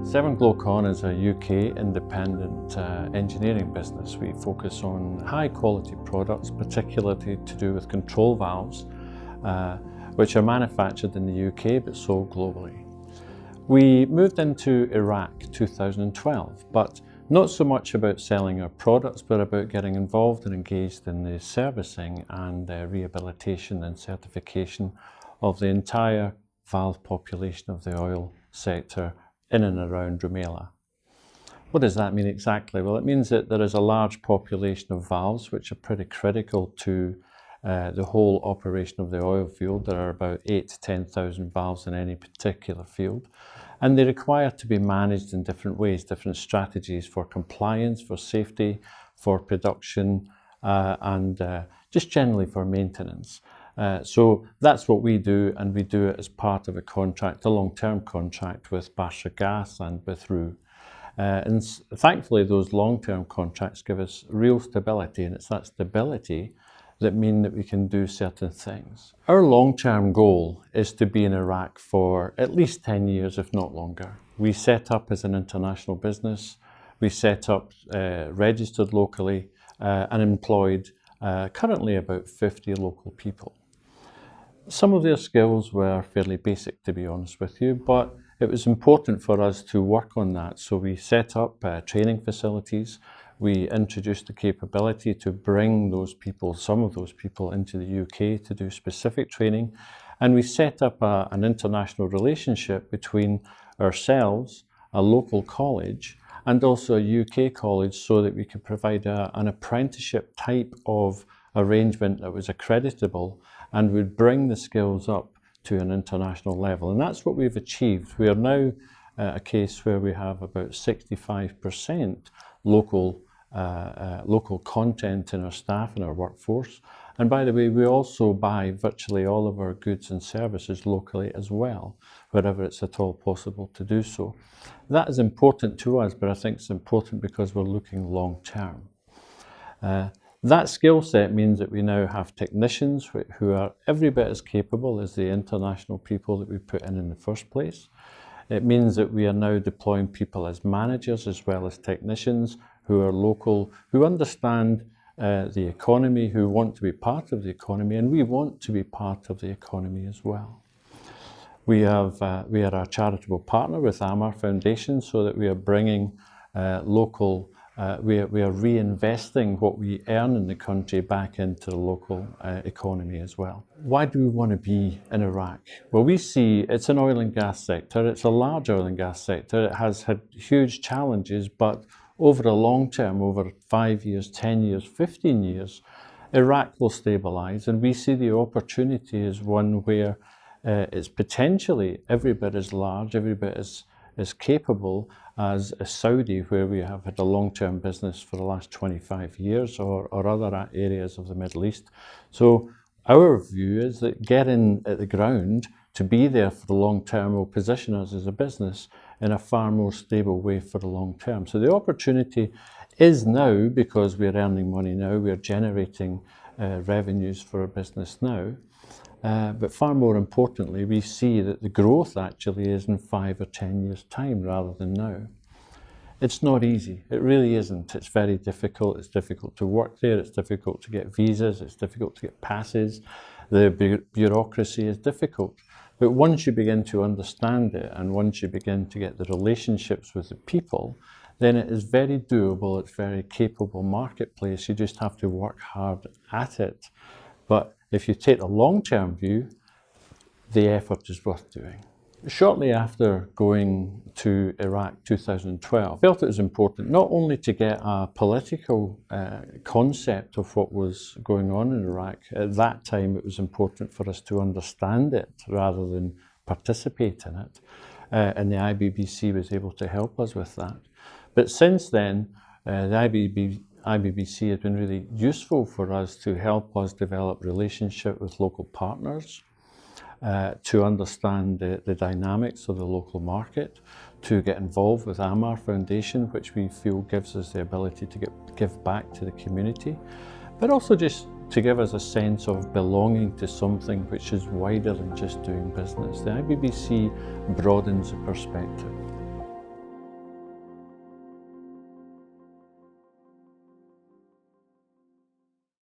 Severn Glocon is a UK independent engineering business. We focus on high quality products, particularly to do with control valves, which are manufactured in the UK but sold globally. We moved into Iraq 2012, but not so much about selling our products, but about getting involved and engaged in the servicing and rehabilitation and certification of the entire valve population of the oil sector in and around Rumaila. What does that mean exactly? Well, it means that there is a large population of valves which are pretty critical to the whole operation of the oil field. There are about 8,000 to 10,000 valves in any particular field, and they require to be managed in different ways, different strategies for compliance, for safety, for production, and just generally for maintenance. So that's what we do, and we do it as part of a contract, a long-term contract with Basra Gas and with RU. And thankfully those long-term contracts give us real stability, and it's that stability that means that we can do certain things. Our long-term goal is to be in Iraq for at least 10 years, if not longer. We set up as an international business. We set up registered locally and employed currently about 50 local people. Some of their skills were fairly basic, to be honest with you, but it was important for us to work on that. So we set up training facilities. We introduced the capability to bring those people, some of those people, into the UK to do specific training. And we set up an international relationship between ourselves, a local college, and also a UK college, so that we could provide an apprenticeship type of arrangement that was accreditable and would bring the skills up to an international level. And that's what we've achieved. We are now a case where we have about 65% local content in our staff and our workforce. And by the way, we also buy virtually all of our goods and services locally as well, wherever it's at all possible to do so. That is important to us, but I think it's important because we're looking long term. That skill set means that we now have technicians who are every bit as capable as the international people that we put in the first place. It means that we are now deploying people as managers as well as technicians who are local, who understand the economy, who want to be part of the economy, and we want to be part of the economy as well. We are a charitable partner with Amar Foundation, so that we are bringing we are reinvesting what we earn in the country back into the local economy as well. Why do we want to be in Iraq? Well, we see it's an oil and gas sector. It's a large oil and gas sector. It has had huge challenges, but over the long term, over 5 years, 10 years, 15 years, Iraq will stabilize, and we see the opportunity as one where it's potentially every bit as large, every bit as capable as Saudi, where we have had a long-term business for the last 25 years, or other areas of the Middle East. So our view is that getting at the ground to be there for the long term will position us as a business in a far more stable way for the long term. So the opportunity is now, because we're earning money now, we're generating revenues for our business now. But far more importantly, we see that the growth actually is in 5 or 10 years' time rather than now. It's not easy. It really isn't. It's very difficult. It's difficult to work there. It's difficult to get visas. It's difficult to get passes. The bureaucracy is difficult. But once you begin to understand it, and once you begin to get the relationships with the people, then it is very doable. It's a very capable marketplace. You just have to work hard at it. But if you take a long-term view, the effort is worth doing. Shortly after going to Iraq 2012, I felt it was important not only to get a political concept of what was going on in Iraq. At that time, it was important for us to understand it rather than participate in it. And the IBBC was able to help us with that. But since then, the IBBC has been really useful for us to help us develop relationship with local partners, to understand the dynamics of the local market, to get involved with Amar Foundation, which we feel gives us the ability to give back to the community, but also just to give us a sense of belonging to something which is wider than just doing business. The IBBC broadens the perspective.